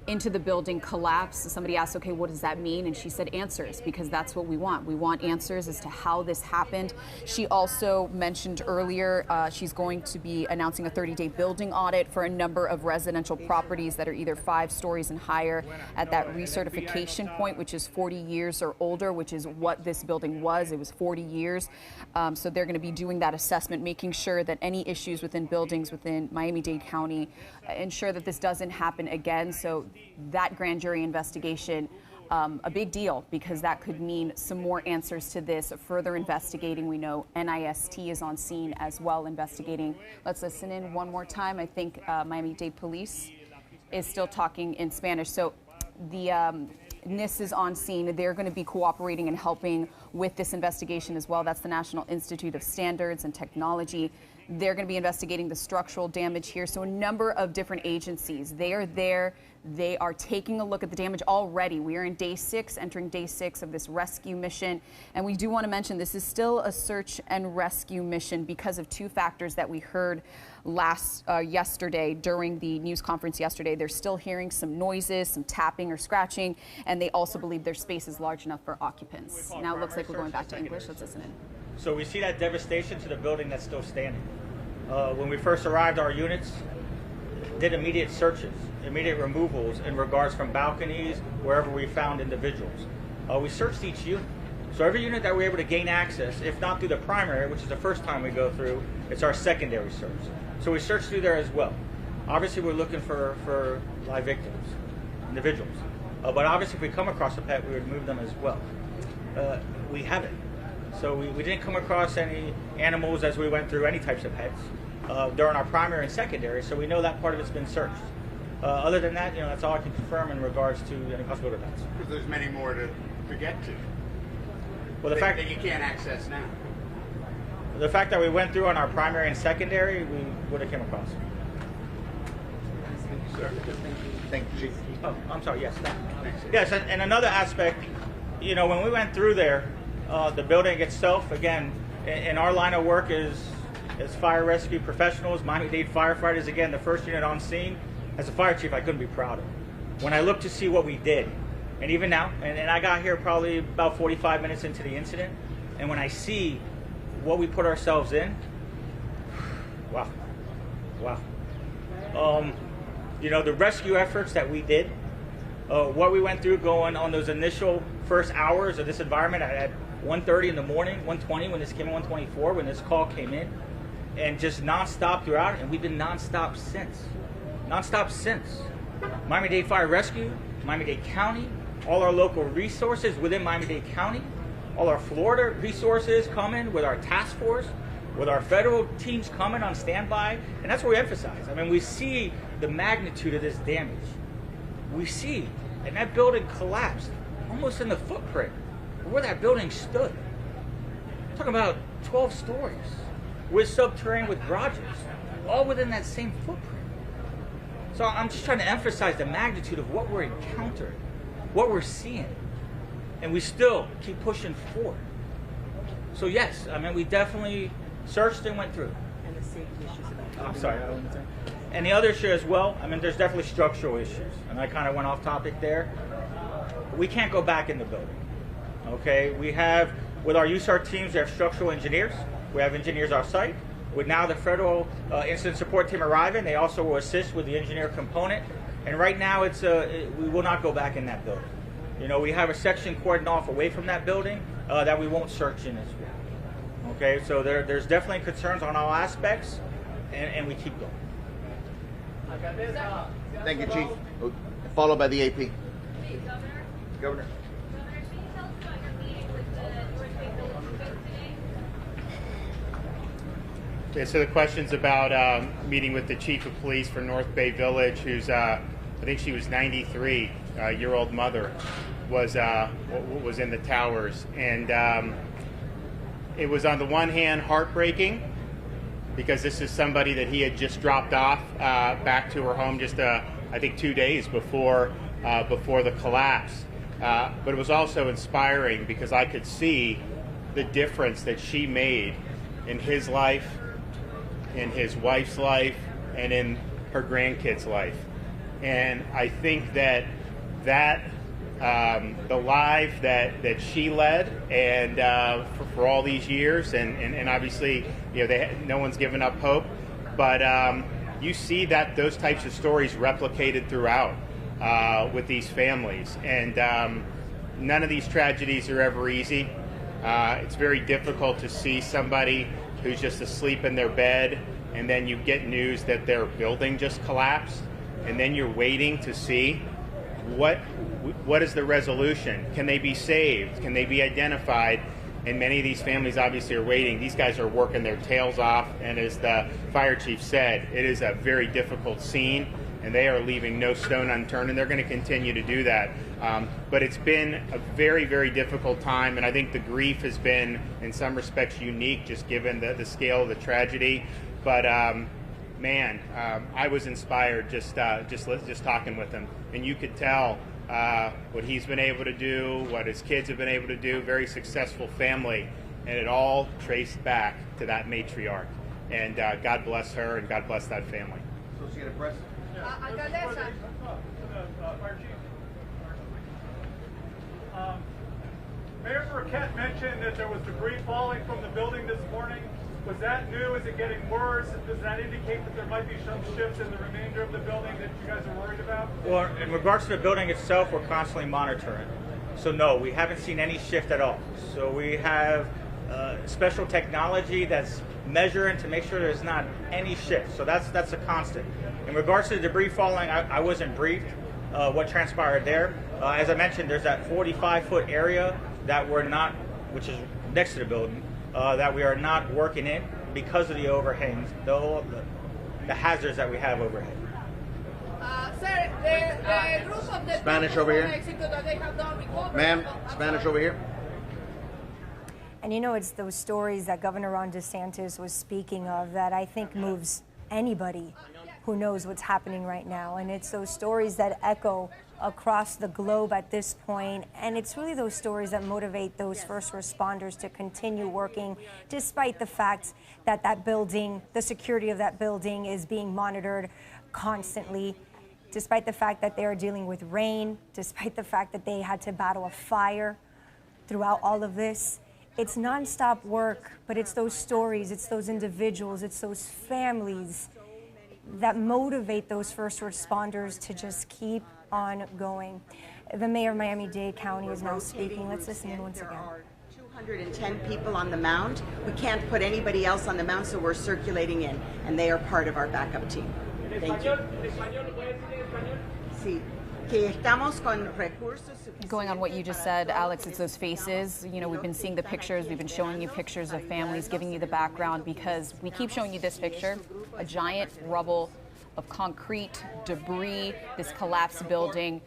into the building collapse. Somebody asked, okay, what does that mean? And she said answers, because that's what we want. We want answers as to how this happened. She also mentioned earlier she's going to be announcing a 30-day building audit for a number of residential properties that are either 5 stories and higher at that recertification point, which is 40 years or older, which is what this building was. It was 40 years. So they're going to be doing that assessment, making sure that any issues within buildings within Miami-Dade County ensure that this doesn't happen again. So that grand jury investigation a big deal because that could mean some more answers to this, further investigating. We know NIST is on scene as well investigating. Let's listen in one more time. I think Miami-Dade Police is still talking in Spanish. So the NIST is on scene. They're going to be cooperating and helping with this investigation as well. That's the National Institute of Standards and Technology. They're going to be investigating the structural damage here. So a number of different agencies, they are there. They are taking a look at the damage already. We are in day 6, entering day 6 of this rescue mission. And we do want to mention this is still a search and rescue mission because of 2 factors that we heard yesterday during the news conference yesterday. They're still hearing some noises, some tapping or scratching, and they also believe their space is large enough for occupants. Now it looks like we're going back to English. Let's listen in. So we see that devastation to the building that's still standing. When we first arrived, our units did immediate searches, immediate removals in regards from balconies, wherever we found individuals. We searched each unit. So every unit that we're able to gain access, if not through the primary, which is the first time we go through, it's our secondary search. So we searched through there as well. Obviously, we're looking for live victims, individuals. But obviously, if we come across a pet, we would move them as well. We haven't. So we didn't come across any animals as we went through any types of pets during our primary and secondary, so we know that part of it's been searched. Other than that, that's all I can confirm in regards to any possible events. Because there's many more to get to. Well, the fact that you can't access now. The fact that we went through on our primary and secondary, we would have came across. Thank you, Chief. Oh, I'm sorry. Yes. Yes, and another aspect, when we went through there, the building itself, again, in our line of work is fire rescue professionals, Miami-Dade firefighters. Again, the first unit on scene. As a fire chief, I couldn't be prouder. When I look to see what we did, and even now, and I got here probably about 45 minutes into the incident, and when I see what we put ourselves in, wow. The rescue efforts that we did, what we went through going on those initial first hours of this environment at 1:30 in the morning, 1:20 when this came in, 1:24 when this call came in, and just nonstop throughout, and we've been nonstop since. Miami-Dade Fire Rescue, Miami-Dade County, all our local resources within Miami-Dade County, all our Florida resources coming with our task force, with our federal teams coming on standby, and that's what we emphasize. I mean, we see the magnitude of this damage. We see, and that building collapsed almost in the footprint where that building stood. I'm talking about 12 stories with subterranean, with garages, all within that same footprint. So I'm just trying to emphasize the magnitude of what we're encountering, what we're seeing, and we still keep pushing forward. So yes, I mean, we definitely searched and went through. And the safety issues about I'm sorry. And the other issue as well, I mean, there's definitely structural issues, and I kind of went off topic there. We can't go back in the building, okay? We have, with our USAR teams, we have structural engineers. We have engineers off-site. With now the federal incident support team arriving, they also will assist with the engineer component. And right now, we will not go back in that building. We have a section cordoned off away from that building that we won't search in as well. Okay, so there's definitely concerns on all aspects, and we keep going. Thank you, Chief. Followed by the AP. Governor. Okay, so the question's about meeting with the chief of police for North Bay Village, who's, I think she was 93, year-old mother, was in the towers. And it was on the one hand heartbreaking, because this is somebody that he had just dropped off back to her home just, I think, 2 days before the collapse. But it was also inspiring because I could see the difference that she made in his life, in his wife's life, and in her grandkids' life. And I think that the life that she led, and for all these years, and obviously, no one's given up hope, but you see that those types of stories replicated throughout with these families, and none of these tragedies are ever easy. It's very difficult to see somebody who's just asleep in their bed, and then you get news that their building just collapsed, and then you're waiting to see what is the resolution? Can they be saved? Can they be identified? And many of these families obviously are waiting. These guys are working their tails off, and as the fire chief said, it is a very difficult scene, and they are leaving no stone unturned, and they're going to continue to do that. But it's been a very, very difficult time, and I think the grief has been, in some respects, unique, just given the scale of the tragedy. But man, I was inspired just talking with him, and you could tell what he's been able to do, what his kids have been able to do. Very successful family, and it all traced back to that matriarch. And God bless her, and God bless that family. Associated Press. Mayor Burkett mentioned that there was debris falling from the building this morning. Was that new? Is it getting worse? Does that indicate that there might be some shifts in the remainder of the building that you guys are worried about? Well, in regards to the building itself, we're constantly monitoring. So no, we haven't seen any shift at all. So we have special technology that's measuring to make sure there's not any shift. So that's a constant. In regards to the debris falling, I wasn't briefed what transpired there. As I mentioned, there's that 45-foot area that we're not, which is next to the building, that we are not working in because of the overhangs, the hazards that we have overhead. Sir, the group of the Spanish over here. Ma'am, Spanish over here. And you know, it's those stories that Governor Ron DeSantis was speaking of that I think moves anybody who knows what's happening right now. And it's those stories that echo across the globe at this point. And it's really those stories that motivate those first responders to continue working, despite the fact that that building, the security of that building is being monitored constantly, despite the fact that they are dealing with rain, despite the fact that they had to battle a fire throughout all of this. It's nonstop work, but it's those stories, it's those individuals, it's those families that motivate those first responders to just keep on going. The mayor of Miami-Dade County is now speaking. Let's listen in once again. There are 210 people on the mound. We can't put anybody else on the mound, so we're circulating in, and they are part of our backup team. Thank you. Sí. Que estamos con recursos. Going on what you just said, Alex, it's those faces. You know, we've been seeing the pictures. We've been showing you pictures of families, giving you the background, because we keep showing you this picture, a giant rubble of concrete, debris, this collapsed building,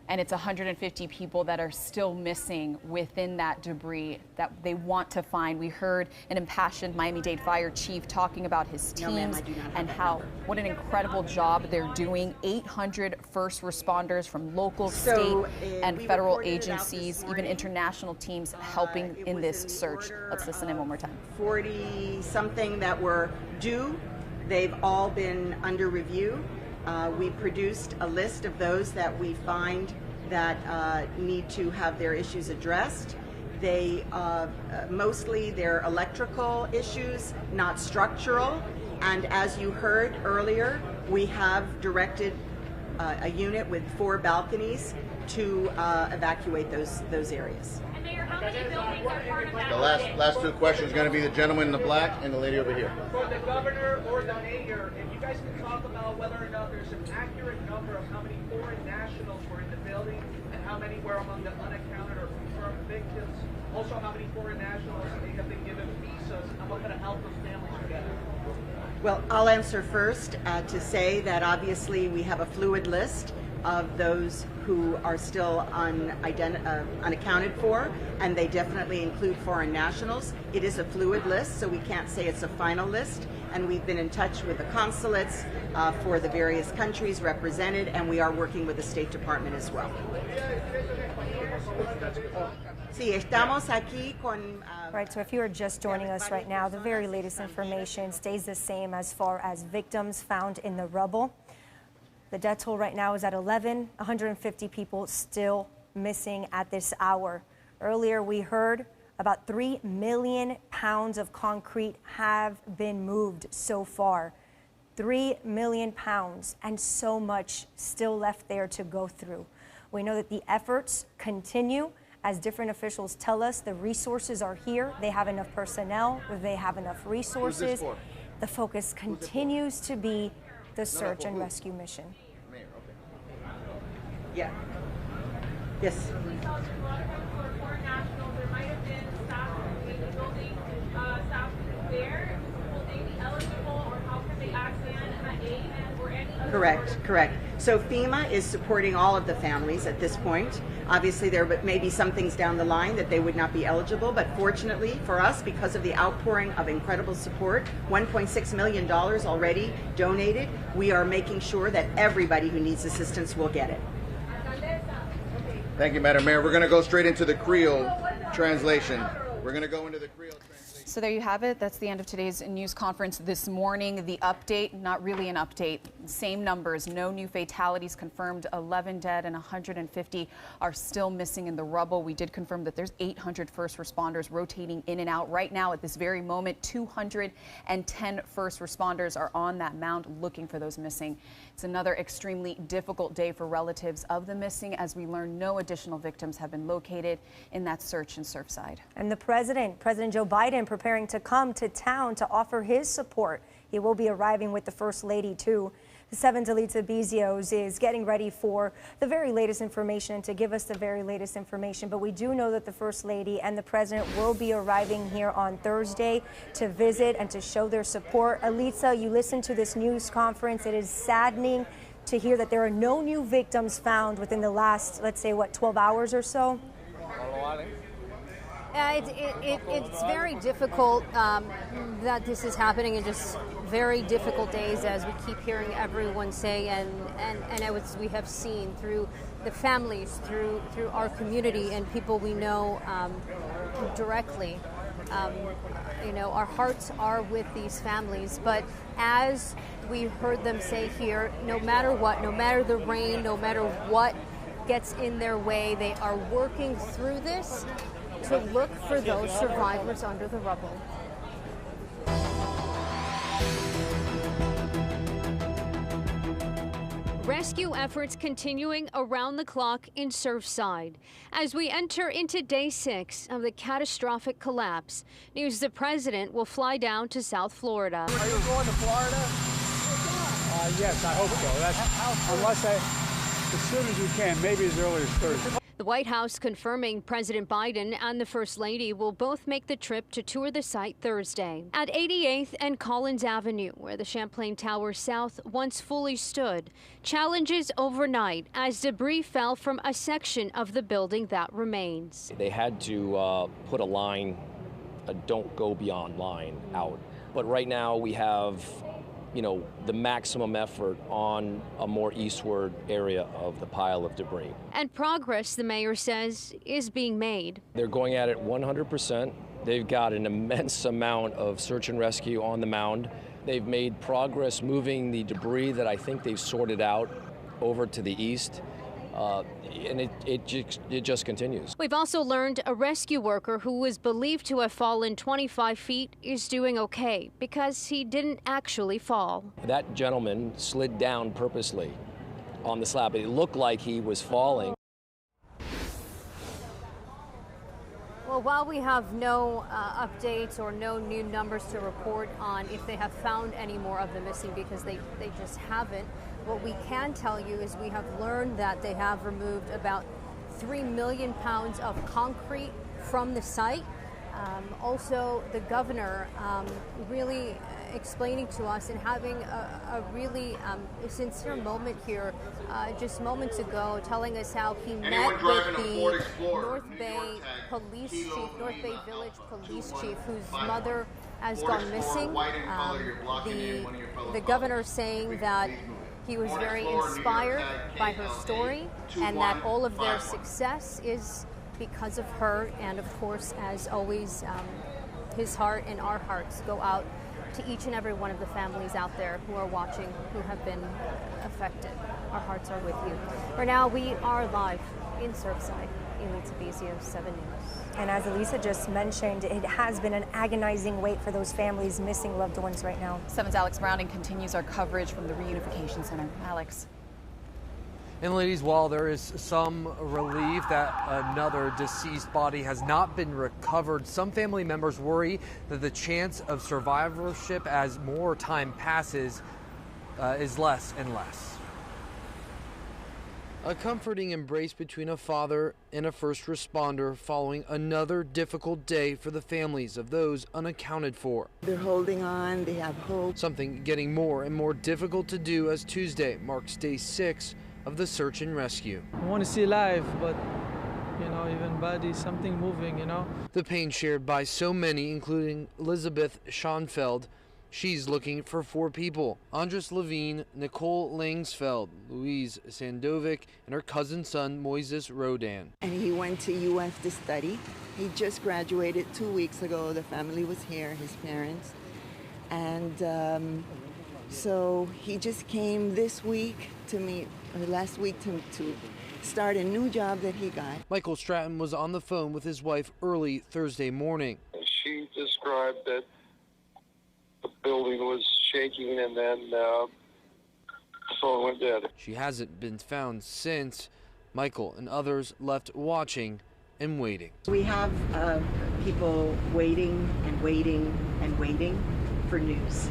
and it's 150 people that are still missing within that debris that they want to find. We heard an impassioned Miami-Dade fire chief talking about his teams and what an incredible job they're doing. 800 first responders from local, state, and federal agencies, even international teams helping in this search. Let's listen in one more time. 40-something that were due. They've all been under review. We produced a list of those that we find that need to have their issues addressed. They mostly they're electrical issues, not structural. And as you heard earlier, we have directed a unit with 4 balconies to evacuate those areas. The last 2 questions are going to be the gentleman in the black and the lady over here. For the governor or the mayor, if you guys can talk about whether or not there's an accurate number of how many foreign nationals were in the building and how many were among the unaccounted or confirmed victims. Also, how many foreign nationals may have been given visas and what kind of help those families are getting. Well, I'll answer first to say that obviously we have a fluid list of those who are still unaccounted for, and they definitely include foreign nationals. It is a fluid list, so we can't say it's a final list, and we've been in touch with the consulates for the various countries represented, and we are working with the State Department as well. Sí, estamos aquí con, Right, so if you are just joining us right now, the very latest information stays the same as far as victims found in the rubble. The death toll right now is at 11, 150 people still missing at this hour. Earlier we heard about 3 million pounds of concrete have been moved so far. 3 million pounds, and so much still left there to go through. We know that the efforts continue. As different officials tell us, the resources are here. They have enough personnel, they have enough resources. The focus continues to be the search and rescue mission. Yeah. Yes. We saw there's a lot of people who are foreign nationals. There might have been staff in the building, staff there. Will they be eligible, or how can they access aid or any other? Correct. So FEMA is supporting all of the families at this point. Obviously, there may be some things down the line that they would not be eligible, but fortunately for us, because of the outpouring of incredible support, $1.6 million already donated, we are making sure that everybody who needs assistance will get it. Thank you, Madam Mayor. We're going to go straight into the Creole translation. We're going to go into the Creole translation. So there you have it. That's the end of today's news conference this morning. The update, not really an update. Same numbers, no new fatalities confirmed, 11 dead and 150 are still missing in the rubble. We did confirm that there's 800 first responders rotating in and out right now at this very moment. 210 first responders are on that mound looking for those missing. It's another extremely difficult day for relatives of the missing as we learn no additional victims have been located in that search in Surfside. And the President Joe Biden, preparing to come to town to offer his support. He will be arriving with the First Lady, too. The 7's Alita Bezios is getting ready for the very latest information and to give us the very latest information. But we do know that the First Lady and the President will be arriving here on Thursday to visit and to show their support. Alita, you listened to this news conference. It is saddening to hear that there are no new victims found within the last, let's say, 12 hours or so? It's very difficult that this is happening in just very difficult days, as we keep hearing everyone say, and as we have seen through the families, through our community and people we know directly. Our hearts are with these families, but as we heard them say here, no matter what, no matter the rain, no matter what gets in their way, they are working through this to look for those survivors under the rubble. Rescue efforts continuing around the clock in Surfside as we enter into day 6 of the catastrophic collapse. News the president will fly down to South Florida. Are you going to Florida? Yes, I hope so. As soon as you can, maybe as early as Thursday. The White House confirming President Biden and the First Lady will both make the trip to tour the site Thursday. At 88th and Collins Avenue, where the Champlain Tower South once fully stood, challenges overnight as debris fell from a section of the building that remains. They had to put a line, a don't go beyond line out. But right now we have the maximum effort on a more eastward area of the pile of debris. And progress, the mayor says, is being made. They're going at it 100%. They've got an immense amount of search and rescue on the mound. They've made progress moving the debris that I think they've sorted out over to the east. And it just continues. We've also learned a rescue worker who was believed to have fallen 25 feet is doing okay because he didn't actually fall. That gentleman slid down purposely on the slab. It looked like he was falling. Well, while we have no updates or no new numbers to report on if they have found any more of the missing, because they just haven't, what we can tell you is we have learned that they have removed about 3 million pounds of concrete from the site. Also, the governor really explaining to us and having a really sincere moment here just moments ago, telling us how he met with the North Bay Police Chief, North Bay Village Police Chief, whose mother has gone missing. The governor saying that he was very inspired by her story and that all of their success is because of her. And of course, as always, his heart and our hearts go out to each and every one of the families out there who are watching, who have been affected. Our hearts are with you. For now, we are live in Surfside. Alita Bezios, 7 News. And as Elisa just mentioned, it has been an agonizing wait for those families missing loved ones right now. 7's Alex Browning continues our coverage from the Reunification Center. Alex. And ladies, while there is some relief that another deceased body has not been recovered, some family members worry that the chance of survivorship as more time passes is less and less. A comforting embrace between a father and a first responder following another difficult day for the families of those unaccounted for. They're holding on, they have hope. Something getting more and more difficult to do as Tuesday marks day 6 of the search and rescue. I want to see life, but even body, something moving, The pain shared by so many, including Elizabeth Schoenfeld. She's looking for 4 people: Andres Levine, Nicole Langsfeld, Louise Sandovic, and her cousin's son, Moises Rodan. And he went to UF to study. He just graduated 2 weeks ago. The family was here, his parents. And so he just came this week to meet, or last week to start a new job that he got. Michael Stratton was on the phone with his wife early Thursday morning. She described that the building was shaking and then the phone went dead. She hasn't been found since. Michael and others left watching and waiting. We have people waiting and waiting and waiting for news.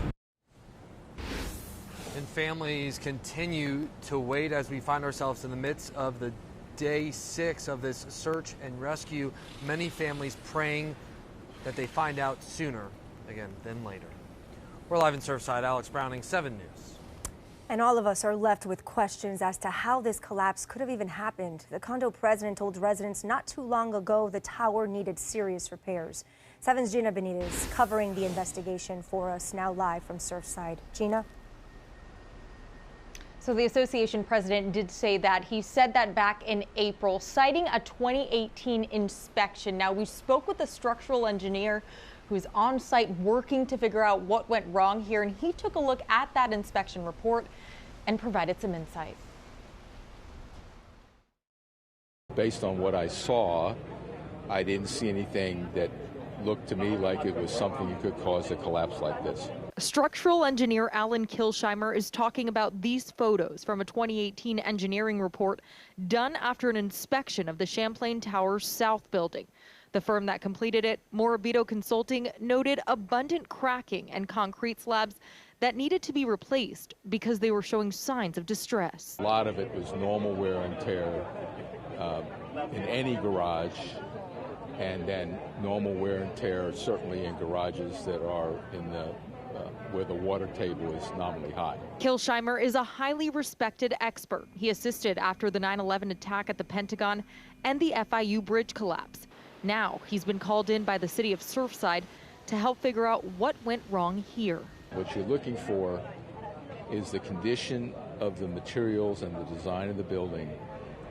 And families continue to wait as we find ourselves in the midst of the day 6 of this search and rescue. Many families praying that they find out sooner, again, than later. We're live in Surfside. Alex Browning, 7 News. And all of us are left with questions as to how this collapse could have even happened. The condo president told residents not too long ago the tower needed serious repairs. 7's Gina Benitez covering the investigation for us, now live from Surfside. Gina? So the association president did say that. He said that back in April, citing a 2018 inspection. Now, we spoke with a structural engineer who's on site working to figure out what went wrong here, and he took a look at that inspection report and provided some insight. Based on what I saw, I didn't see anything that looked to me like it was something that could cause a collapse like this. Structural engineer Alan Kilsheimer is talking about these photos from a 2018 engineering report done after an inspection of the Champlain Towers South building. The firm that completed it, Morabito Consulting, noted abundant cracking and concrete slabs that needed to be replaced because they were showing signs of distress. A lot of it was normal wear and tear in any garage, and then normal wear and tear certainly in garages that are in the where the water table is nominally high. Kilsheimer is a highly respected expert. He assisted after the 9/11 attack at the Pentagon and the FIU bridge collapse. Now he's been called in by the city of Surfside to help figure out what went wrong here. What you're looking for is the condition of the materials and the design of the building,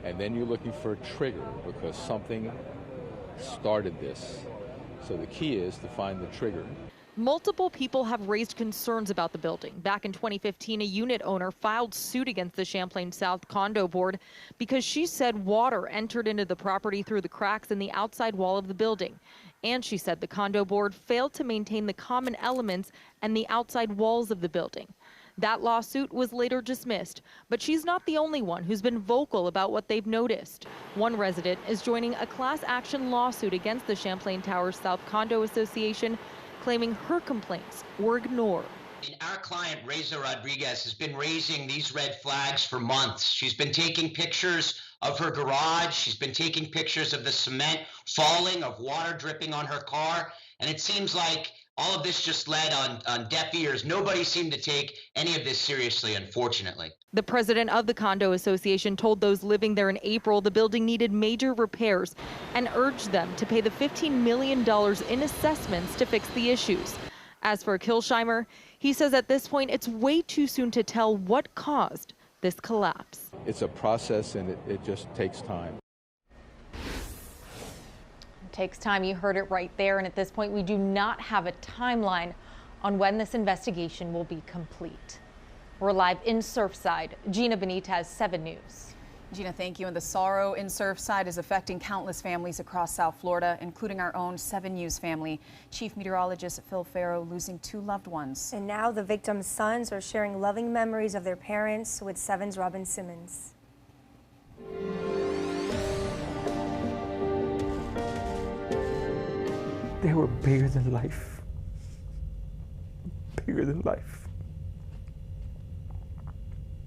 and then you're looking for a trigger because something started this. So the key is to find the trigger. Multiple people have raised concerns about the building. Back in 2015, a unit owner filed suit against the Champlain South Condo Board because she said water entered into the property through the cracks in the outside wall of the building. And she said the condo board failed to maintain the common elements and the outside walls of the building. That lawsuit was later dismissed, but she's not the only one who's been vocal about what they've noticed. One resident is joining a class action lawsuit against the Champlain Towers South Condo Association, claiming her complaints were ignored. Our client, Reza Rodriguez, has been raising these red flags for months. She's been taking pictures of her garage. She's been taking pictures of the cement falling, of water dripping on her car. And it seems like all of this just led on deaf ears. Nobody seemed to take any of this seriously, unfortunately. The president of the condo association told those living there in April the building needed major repairs and urged them to pay the $15 million in assessments to fix the issues. As for Kilsheimer, he says at this point it's way too soon to tell what caused this collapse. It's a process and it just takes time. Takes time. You heard it right there. And at this point, we do not have a timeline on when this investigation will be complete. We're live in Surfside. Gina Benitez, 7 News. Gina, thank you. And the sorrow in Surfside is affecting countless families across South Florida, including our own 7 News family. Chief Meteorologist Phil Farrow losing 2 loved ones. And now the victims' sons are sharing loving memories of their parents with 7's Robin Simmons. They were bigger than life. Bigger than life.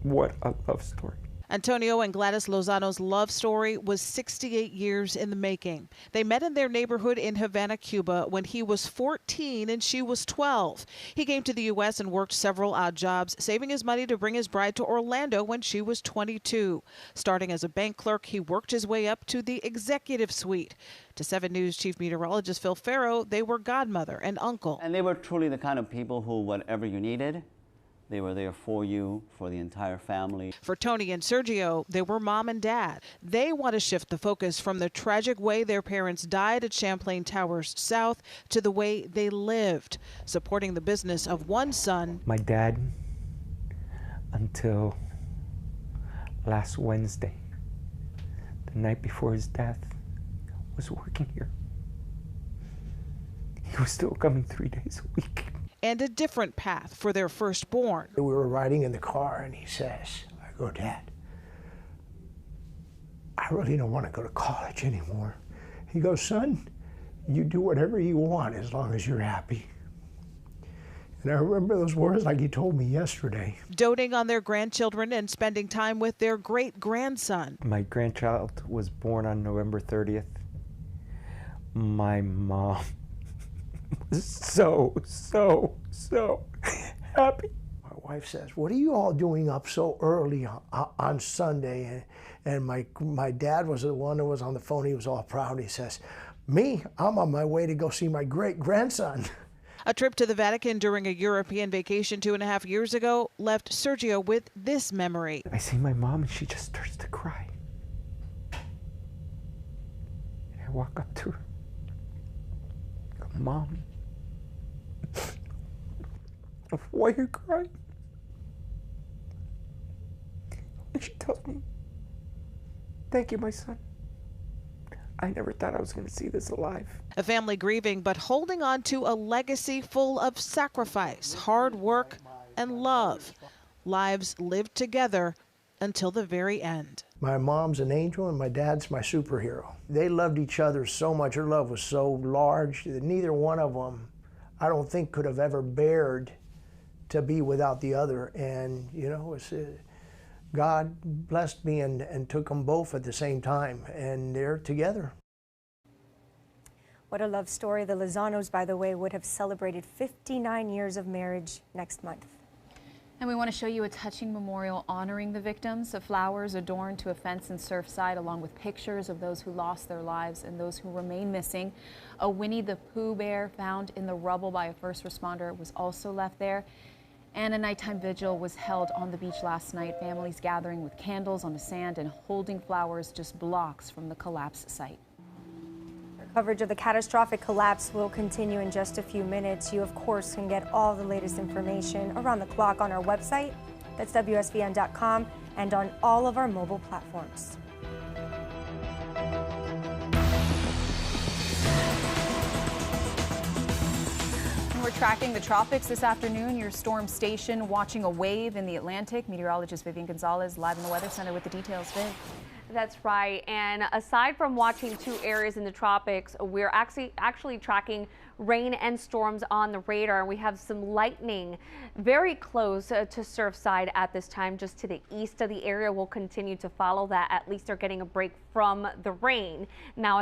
What a love story. Antonio and Gladys Lozano's love story was 68 years in the making. They met in their neighborhood in Havana, Cuba when he was 14 and she was 12. He came to the U.S. and worked several odd jobs, saving his money to bring his bride to Orlando when she was 22. Starting as a bank clerk, he worked his way up to the executive suite. To 7 News Chief Meteorologist Phil Farrow, they were godmother and uncle. And they were truly the kind of people who, whatever you needed, they were there for you, for the entire family. For Tony and Sergio, they were mom and dad. They want to shift the focus from the tragic way their parents died at Champlain Towers South to the way they lived, supporting the business of one son. My dad, until last Wednesday, the night before his death, was working here. He was still coming 3 days a week. And a different path for their firstborn. We were riding in the car and he says, I go, Dad, I really don't want to go to college anymore. He goes, son, you do whatever you want as long as you're happy. And I remember those words like he told me yesterday. Doting on their grandchildren and spending time with their great-grandson. My grandchild was born on November 30th. My mom was so happy. My wife says, what are you all doing up so early on Sunday? And my dad was the one who was on the phone. He was all proud. He says, me, I'm on my way to go see my great-grandson. A trip to the Vatican during a European vacation 2.5 years ago left Sergio with this memory. I see my mom and she just starts to cry. And I walk up to her. I go, Mom, why are you crying? And she tells me, thank you, my son. I never thought I was going to see this alive. A family grieving, but holding on to a legacy full of sacrifice, hard work, and love. Lives lived together until the very end. My mom's an angel and my dad's my superhero. They loved each other so much. Their love was so large that neither one of them, I don't think, could have ever bared to be without the other. And, you know, God blessed me and took them both at the same time, and they're together. What a love story. The Lozanos, by the way, would have celebrated 59 years of marriage next month. And we want to show you a touching memorial honoring the victims. Of flowers adorned to a fence in Surfside, along with pictures of those who lost their lives and those who remain missing. A Winnie the Pooh bear found in the rubble by a first responder was also left there. And a nighttime vigil was held on the beach last night. Families gathering with candles on the sand and holding flowers just blocks from the collapse site. Coverage of the catastrophic collapse will continue in just a few minutes. You, of course, can get all the latest information around the clock on our website. That's WSVN.com and on all of our mobile platforms. We're tracking the tropics this afternoon. Your storm station watching a wave in the Atlantic. Meteorologist Vivian Gonzalez live in the Weather Center with the details. Viv. That's right. And aside from watching 2 areas in the tropics, we're actually tracking rain and storms on the radar. We have some lightning very close to Surfside at this time, just to the east of the area. We'll continue to follow that. At least they're getting a break from the rain. Now,